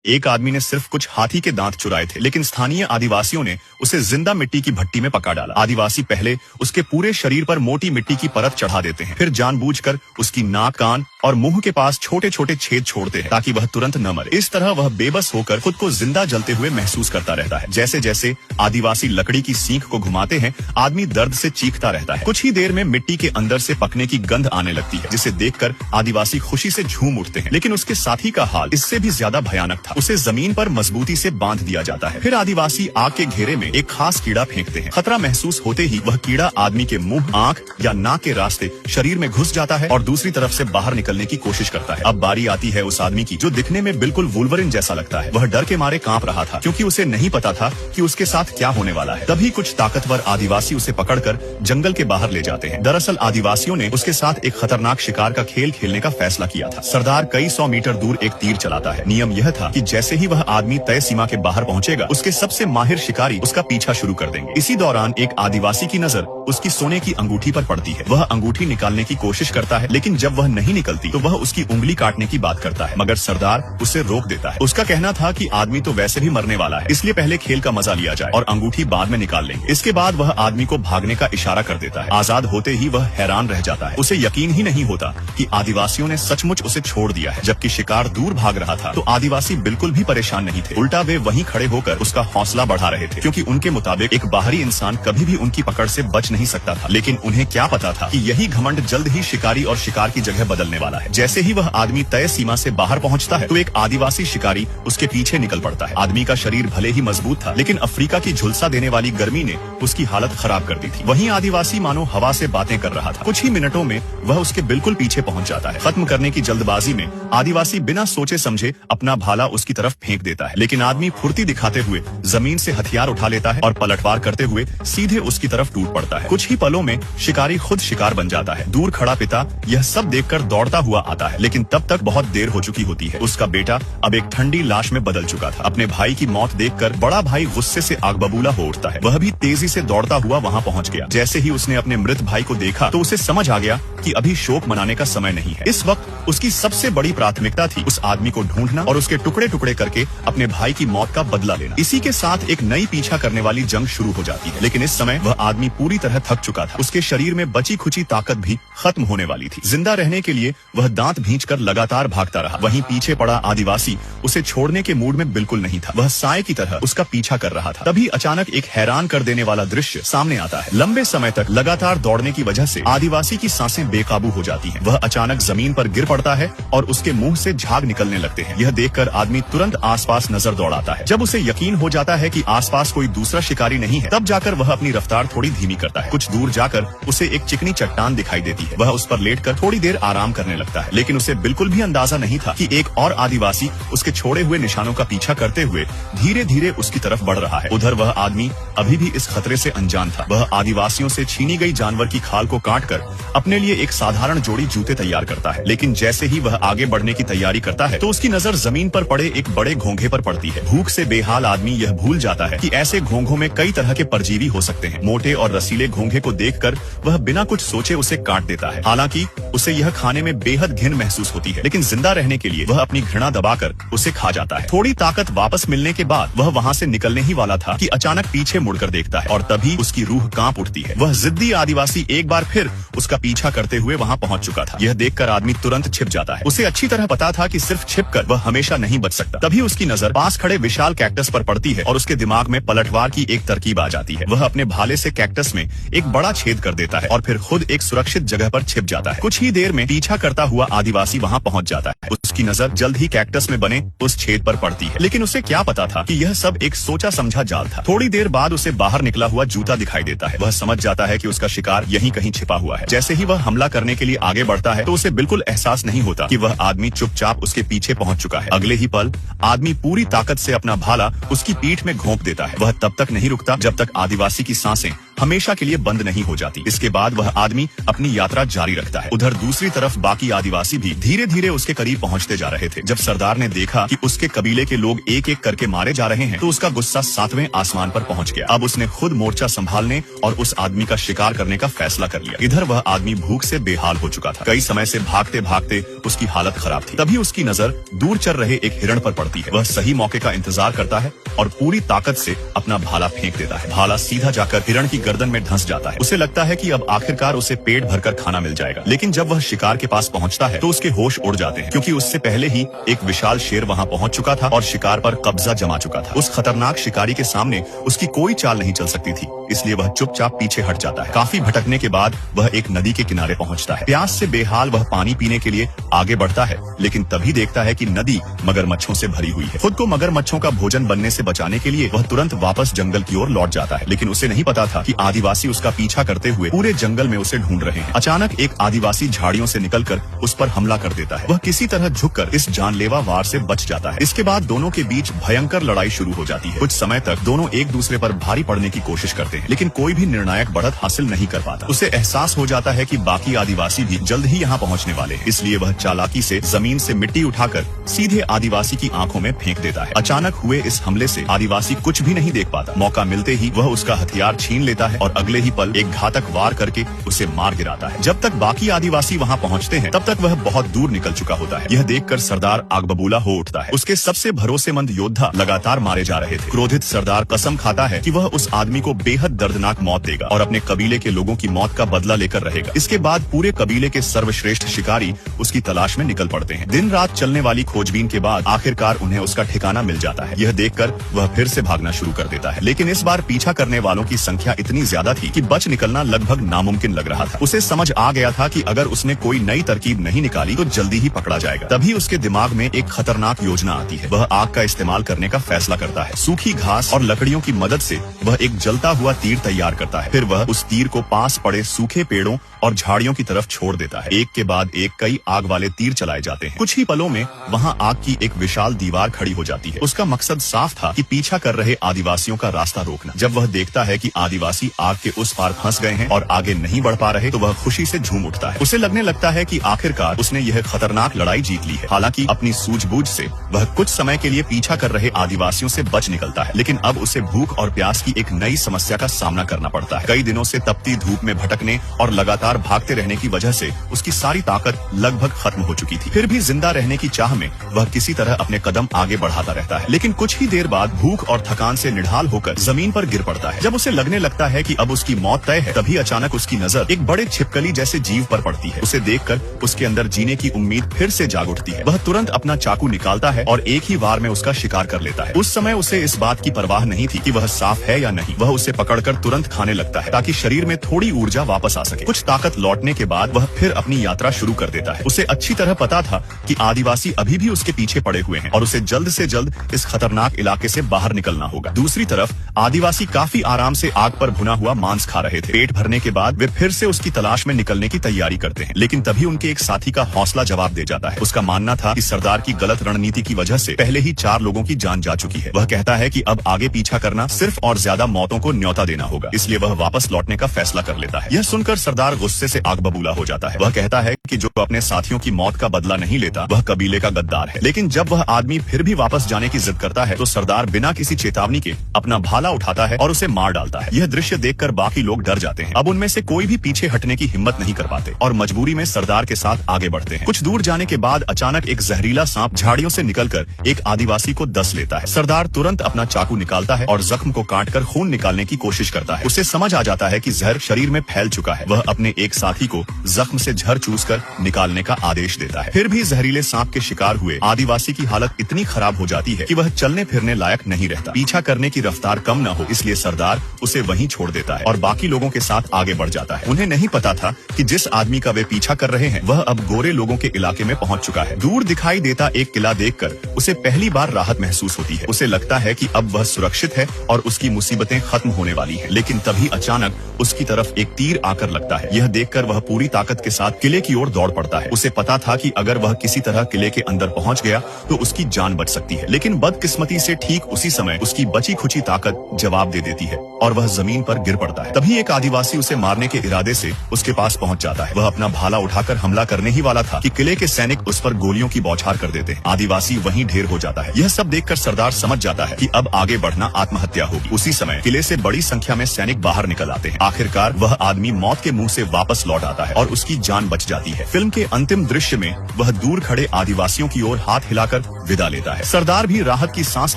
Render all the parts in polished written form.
एक आदमी ने सिर्फ कुछ हाथी के दांत चुराए थे, लेकिन स्थानीय आदिवासियों ने उसे जिंदा मिट्टी की भट्टी में पका डाला। आदिवासी पहले उसके पूरे शरीर पर मोटी मिट्टी की परत चढ़ा देते हैं, फिर जानबूझकर उसकी नाक, कान और मुंह के पास छोटे छोटे छेद छोड़ते हैं ताकि वह तुरंत न मरे। इस तरह वह बेबस होकर खुद को जिंदा जलते हुए महसूस करता रहता है। जैसे जैसे आदिवासी लकड़ी की सीख को घुमाते हैं, आदमी दर्द से चीखता रहता है। कुछ ही देर में मिट्टी के अंदर से पकने की गंध आने लगती है, जिसे देखकर आदिवासी खुशी से झूम उठते हैं। लेकिन उसके साथी का हाल इससे भी ज्यादा भयानक था। उसे जमीन पर मजबूती से बांध दिया जाता है। फिर आदिवासी आग के घेरे में एक खास कीड़ा फेंकते हैं। खतरा महसूस होते ही वह कीड़ा आदमी के मुंह, आंख या नाक के रास्ते शरीर में घुस जाता है और दूसरी तरफ से बाहर निकलने की कोशिश करता है। अब बारी आती है उस आदमी की जो दिखने में बिल्कुल वुल्वरिन जैसा लगता है। वह डर के मारे कांप रहा था, क्योंकि उसे नहीं पता था कि उसके साथ क्या होने वाला है। तभी कुछ ताकतवर आदिवासी उसे पकड़कर जंगल के बाहर ले जाते हैं। दरअसल आदिवासियों ने उसके साथ एक खतरनाक शिकार का खेल खेलने का फैसला किया था। सरदार कई 100 मीटर दूर एक तीर चलाता है। नियम यह था कि जैसे ही वह आदमी तय सीमा के बाहर पहुंचेगा, उसके सबसे माहिर शिकारी उसका पीछा शुरू कर देंगे। इसी दौरान एक आदिवासी की नजर उसकी सोने की अंगूठी पर पड़ती है। वह अंगूठी निकालने की कोशिश करता है, लेकिन जब वह नहीं निकलती तो वह उसकी उंगली काटने की बात करता है, मगर सरदार उसे रोक देता है। उसका कहना था कि आदमी तो वैसे भी मरने वाला है, इसलिए पहले खेल का मजा लिया जाए और अंगूठी बाद में निकाल लेंगे। इसके बाद वह आदमी को भागने का इशारा कर देता है। आजाद होते ही वह हैरान रह जाता है। उसे यकीन ही नहीं होता कि आदिवासियों ने सचमुच उसे छोड़ दिया है। जबकि शिकार दूर भाग रहा था तो आदिवासी बिल्कुल भी परेशान नहीं थे। उल्टा वे वहीं खड़े होकर उसका हौसला बढ़ा रहे थे, क्योंकि उनके मुताबिक एक बाहरी इंसान कभी भी उनकी पकड़ से बच नहीं सकता था। लेकिन उन्हें क्या पता था कि यही घमंड जल्द ही शिकारी और शिकार की जगह बदलने वाला है। जैसे ही वह आदमी तय सीमा से बाहर पहुंचता है तो एक आदिवासी शिकारी उसके पीछे निकल पड़ता है। आदमी का शरीर भले ही मजबूत था, लेकिन अफ्रीका की झुलसा देने वाली गर्मी ने उसकी हालत खराब कर दी थी। वहीं आदिवासी मानो हवा से बातें कर रहा था। कुछ ही मिनटों में वह उसके बिल्कुल पीछे पहुंच जाता है। खत्म करने की जल्दबाजी में आदिवासी बिना सोचे समझे अपना भाला उसकी तरफ फेंक देता है, लेकिन आदमी फुर्ती दिखाते हुए जमीन से हथियार उठा लेता है और पलटवार करते हुए सीधे उसकी तरफ टूट पड़ता है। कुछ ही पलों में शिकारी खुद शिकार बन जाता है। दूर खड़ा पिता यह सब देखकर दौड़ता हुआ आता है, लेकिन तब तक बहुत देर हो चुकी होती है। उसका बेटा अब एक ठंडी लाश में बदल चुका था। अपने भाई की मौत देखकर बड़ा भाई गुस्से से आग बबूला हो उठता है। वह भी तेजी से दौड़ता हुआ वहां पहुंच गया। जैसे ही उसने अपने मृत भाई को देखा तो उसे समझ आ गया कि अभी शोक मनाने का समय नहीं है। इस वक्त उसकी सबसे बड़ी प्राथमिकता थी उस आदमी को ढूंढना और उसके टुकड़े टुकड़े करके अपने भाई की मौत का बदला लेना। इसी के साथ एक नई पीछा करने वाली जंग शुरू हो जाती है। लेकिन इस समय वह आदमी पूरी तरह थक चुका था। उसके शरीर में बची खुची ताकत भी खत्म होने वाली थी। जिंदा रहने के लिए वह दांत भींचकर लगातार भागता रहा। वहीं पीछे पड़ा आदिवासी उसे छोड़ने के मूड में बिल्कुल नहीं था। वह साए की तरह उसका पीछा कर रहा था। तभी अचानक एक हैरान कर देने वाला दृश्य सामने आता है। लंबे समय तक लगातार दौड़ने की वजह से आदिवासी की सांसें बेकाबू हो जाती हैं। वह अचानक जमीन पर गिर पड़ता है और उसके मुंह से झाग निकलने लगते हैं। यह देखकर आदमी तुरंत आसपास नजर दौड़ाता है। जब उसे यकीन हो जाता है कि आसपास कोई दूसरा शिकारी नहीं है, तब जाकर वह अपनी रफ्तार थोड़ी धीमी करता है। कुछ दूर जाकर उसे एक चिकनी चट्टान दिखाई देती है। वह उस पर लेटकर थोड़ी देर आराम करने लगता है, लेकिन उसे बिल्कुल भी अंदाजा नहीं था कि एक और आदिवासी उसके छोड़े हुए निशानों का पीछा करते हुए धीरे धीरे उसकी तरफ बढ़ रहा है। उधर वह आदमी अभी भी इस खतरे से अनजान था। वह आदिवासियों से छीनी गई जानवर की खाल को काटकर अपने लिए एक साधारण जोड़ी जूते तैयार करता है। लेकिन जैसे ही वह आगे बढ़ने की तैयारी करता है तो उसकी नजर जमीन पर पड़े एक बड़े घोंघे पर पड़ती है। भूख से बेहाल आदमी यह भूल जाता है कि ऐसे घोंघों में कई तरह के परजीवी हो सकते हैं। मोटे और रसीले घोंघे को देखकर वह बिना कुछ सोचे उसे काट देता है। हालांकि उसे यह खाने में बेहद घिन महसूस होती है, लेकिन जिंदा रहने के लिए वह अपनी घृणा दबाकर उसे खा जाता है। थोड़ी ताकत वापस मिलने के बाद वह वहां से निकलने ही वाला था कि अचानक पीछे मुड़कर देखता है और तभी उसकी रूह कांप उठती है। वह जिद्दी आदिवासी एक बार फिर उसका पीछा करते हुए वहां पहुंच चुका था। यह देखकर आदमी तुरंत छिप जाता है। उसे अच्छी तरह पता था कि सिर्फ छिपकर वह हमेशा नहीं बच सकता। तभी उसकी नजर पास खड़े विशाल कैक्टस पर पड़ती है और उसके दिमाग में पलटवार की एक तरकीब आ जाती है। वह अपने भाले से कैक्टस में एक बड़ा छेद कर देता है और फिर खुद एक सुरक्षित जगह पर छिप जाता है। कुछ ही देर में पीछा करता हुआ आदिवासी वहां पहुंच जाता है। उसकी नजर जल्द ही कैक्टस में बने उस छेद पर पड़ती है, लेकिन उसे क्या पता था कि यह सब एक सोचा समझा जाल था। थोड़ी देर बाद उसे बाहर निकला हुआ जूता दिखाई देता है। वह समझ जाता है कि उसका शिकार यहीं कहीं छिपा हुआ है। जैसे ही वह हमला करने के लिए आगे बढ़ता है तो उसे बिल्कुल एहसास नहीं होता कि वह आदमी चुपचाप उसके पीछे पहुंच चुका है। अगले ही पल आदमी पूरी ताकत से अपना भाला उसकी पीठ में घोंप देता है। वह तब तक नहीं रुकता जब तक आदिवासी की सांसें हमेशा के लिए बंद नहीं हो जाती। इसके बाद वह आदमी अपनी यात्रा जारी रखता है। उधर दूसरी तरफ बाकी आदिवासी भी धीरे धीरे उसके करीब पहुंचते जा रहे थे। जब सरदार ने देखा कि उसके कबीले के लोग एक एक करके मारे जा रहे हैं तो उसका गुस्सा 7वें आसमान पर पहुंच गया। अब उसने खुद मोर्चा संभालने और उस आदमी का शिकार करने का फैसला कर लिया। इधर वह आदमी भूख से बेहाल हो चुका था। कई समय से भागते भागते उसकी हालत खराब थी। तभी उसकी नजर दूर चल रहे एक हिरण पर पड़ती है। वह सही मौके का इंतजार करता है और पूरी ताकत से अपना भाला फेंक देता है। भाला सीधा जाकर हिरण की गर्दन में धंस जाता है। उसे लगता है कि अब आखिरकार उसे पेट भरकर खाना मिल जाएगा। लेकिन जब वह शिकार के पास पहुंचता है तो उसके होश उड़ जाते हैं, क्योंकि उससे पहले ही एक विशाल शेर वहां पहुंच चुका था और शिकार पर कब्जा जमा चुका था। उस खतरनाक शिकारी के सामने उसकी कोई चाल नहीं चल सकती थी, इसलिए वह चुपचाप पीछे हट जाता है। काफी भटकने के बाद वह एक नदी के किनारे पहुंचता है। प्यास से बेहाल वह पानी पीने के लिए आगे बढ़ता है, लेकिन तभी देखता है कि नदी मगरमच्छों से भरी हुई है। खुद को मगरमच्छों का भोजन बनने से बचाने के लिए वह तुरंत वापस जंगल की ओर लौट जाता है, लेकिन उसे नहीं पता था कि आदिवासी उसका पीछा करते हुए पूरे जंगल में उसे ढूंढ रहे हैं। अचानक एक आदिवासी झाड़ियों से निकलकर उस पर हमला कर देता है। वह किसी तरह झुककर इस जानलेवा वार से बच जाता है। इसके बाद दोनों के बीच भयंकर लड़ाई शुरू हो जाती है। कुछ समय तक दोनों एक दूसरे पर भारी पड़ने की कोशिश करते हैं, लेकिन कोई भी निर्णायक बढ़त हासिल नहीं कर पाता। उसे एहसास हो जाता है कि बाकी आदिवासी भी जल्द ही यहाँ पहुँचने वाले हैं, इसलिए वह चालाकी से जमीन से मिट्टी उठाकर सीधे आदिवासी की आंखों में फेंक देता है। अचानक हुए इस हमले से आदिवासी कुछ भी नहीं देख पाता। मौका मिलते ही वह उसका हथियार छीन लेता है और अगले ही पल एक घातक वार करके उसे मार गिराता है। जब तक बाकी आदिवासी वहाँ पहुँचते हैं तब तक वह बहुत दूर निकल चुका होता है। यह देखकर सरदार आग बबूला हो उठता है। उसके सबसे भरोसेमंद योद्धा लगातार मारे जा रहे थे। क्रोधित सरदार कसम खाता है कि वह उस आदमी को बेहद दर्दनाक मौत देगा और अपने कबीले के लोगों की मौत का बदला लेकर रहेगा। इसके बाद पूरे कबीले के सर्वश्रेष्ठ शिकारी उसकी तलाश में निकल पड़ते हैं। दिन रात चलने वाली खोजबीन के बाद आखिरकार उन्हें उसका ठिकाना मिल जाता है। यह देखकर वह फिर से भागना शुरू कर देता है, लेकिन इस बार पीछा करने वालों की संख्या इतनी ज्यादा थी कि बच निकलना लगभग नामुमकिन लग रहा था। उसे समझ आ गया था कि अगर उसने कोई नई तरकीब नहीं निकाली तो जल्दी ही पकड़ा जाएगा। तभी उसके दिमाग में एक खतरनाक योजना आती है। वह आग का इस्तेमाल करने का फैसला करता है। सूखी घास और लकड़ियों की मदद से वह एक जलता हुआ तीर तैयार करता है। फिर वह उस तीर को पास पड़े सूखे पेड़ों और झाड़ियों की तरफ छोड़ देता है। एक के बाद एक कई आग वाले तीर चलाए जाते हैं। कुछ ही पलों में वहां आग की एक विशाल दीवार खड़ी हो जाती है। उसका मकसद साफ था कि पीछा कर रहे आदिवासियों का रास्ता रोकना। जब वह देखता है कि आदिवासी आग के उस पार फंस गए हैं और आगे नहीं बढ़ पा रहे तो वह खुशी से झूम उठता है। उसे लगने लगता है कि आखिरकार उसने यह खतरनाक लड़ाई जीत ली है। हालांकि अपनी सूझबूझ से वह कुछ समय के लिए पीछा कर रहे आदिवासियों से बच निकलता है, लेकिन अब उसे भूख और प्यास की एक नई समस्या का सामना करना पड़ता है। कई दिनों से तपती धूप में भटकने और लगातार भागते रहने की वजह से उसकी सारी ताकत लगभग खत्म हो चुकी थी। फिर भी जिंदा रहने की चाह में वह किसी तरह अपने कदम आगे बढ़ाता रहता है, लेकिन कुछ ही देर बाद भूख और थकान से निढाल होकर जमीन पर गिर पड़ता है। जब उसे लगने लगता है कि अब उसकी मौत तय है, तभी अचानक उसकी नजर एक बड़े छिपकली जैसे जीव पर पड़ती है। उसे देखकर उसके अंदर जीने की उम्मीद फिर से जाग उठती है। वह तुरंत अपना चाकू निकालता है और एक ही वार में उसका शिकार कर लेता है। उस समय उसे इस बात की परवाह नहीं थी कि वह साफ है या नहीं। वह उसे पकड़कर तुरंत खाने लगता है ताकि शरीर में थोड़ी ऊर्जा वापस आ सके। कुछ ताकत लौटने के बाद वह फिर अपनी यात्रा शुरू कर देता है। उसे अच्छी तरह पता था कि आदिवासी अभी भी उसके पीछे पड़े हुए हैं और उसे जल्द से जल्द इस खतरनाक इलाके से बाहर निकलना होगा। दूसरी तरफ आदिवासी काफी आराम से आग पर भुना हुआ मांस खा रहे थे। पेट भरने के बाद वे फिर से उसकी तलाश में निकलने की तैयारी करते हैं, लेकिन तभी उनके एक साथी का हौसला जवाब दे जाता है। उसका मानना था कि सरदार की गलत रणनीति की वजह से पहले ही 4 लोगों की जान जा चुकी है। वह कहता है कि अब आगे पीछा करना सिर्फ और ज्यादा मौतों को न्योता देना होगा, इसलिए वह वापस लौटने का फैसला कर लेता है। यह सुनकर सरदार गुस्से से आग बबूला हो जाता है। वह कहता है कि जो अपने साथियों की मौत का बदला नहीं लेता वह कबीले का गद्दार है। लेकिन जब वह आदमी फिर भी वापस जाने की जिद करता है तो सरदार बिना किसी चेतावनी के अपना भाला उठाता है और उसे मार डालता है। यह दृश्य देखकर बाकी लोग डर जाते हैं। अब उनमें से कोई भी पीछे हटने की हिम्मत नहीं कर पाते और मजबूरी में सरदार के साथ आगे बढ़ते हैं। कुछ दूर जाने के बाद अचानक एक जहरीला सांप झाड़ियों से निकलकर एक आदिवासी को डस लेता है। सरदार तुरंत अपना चाकू निकालता है और जख्म को काटकर खून निकालने की कोशिश करता है। उसे समझ आ जाता है कि जहर शरीर में फैल चुका है। वह अपने एक साथी को जख्म से झर चूसकर निकालने का आदेश देता है। फिर भी जहरीले सांप के शिकार हुए आदिवासी की हालत इतनी खराब हो जाती है कि वह चलने फिरने लायक नहीं रहता। पीछा करने की रफ्तार कम न हो इसलिए सरदार उसे वहीं छोड़ देता है और बाकी लोगों के साथ आगे बढ़ जाता है। उन्हें नहीं पता था कि जिस आदमी का वे पीछा कर रहे हैं वह अब गोरे लोगों के इलाके में पहुंच चुका है। दूर दिखाई देता एक किला देखकर उसे पहली बार राहत महसूस होती है। उसे लगता है कि अब वह सुरक्षित है और उसकी मुसीबतें खत्म होने वाली हैं। लेकिन तभी अचानक उसकी तरफ एक तीर आकर लगता है। यह देखकर वह पूरी ताकत के साथ किले की ओर दौड़ पड़ता है। उसे पता था कि अगर वह किसी तरह किले के अंदर पहुंच गया तो उसकी जान बच सकती है, लेकिन बदकिस्मती से ठीक उसी समय उसकी बची खुची ताकत जवाब दे देती है और वह जमीन पर गिर पड़ता है। तभी एक आदिवासी उसे मारने के इरादे से उसके पास पहुंच जाता है। वह अपना भाला उठाकर हमला करने ही वाला था कि किले के सैनिक उस पर गोलियों की बौछार कर देते हैं। आदिवासी वहीं ढेर हो जाता है। यह सब देखकर सरदार समझ जाता है कि अब आगे बढ़ना आत्महत्या होगी। उसी समय किले से बड़ी संख्या में सैनिक बाहर निकल आते हैं। आखिरकार वह आदमी मौत के मुंह से वापस लौट आता है और उसकी जान बच जाती है। फिल्म के अंतिम दृश्य में वह दूर खड़े आदिवासियों की ओर हाथ हिलाकर विदा लेता है। सरदार भी राहत की सांस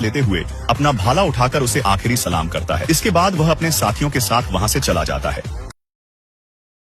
लेते हुए अपना भाला उठाकर उसे आखिरी सलाम करता है। इसके बाद वह अपने साथियों के साथ वहां से चला जाता है।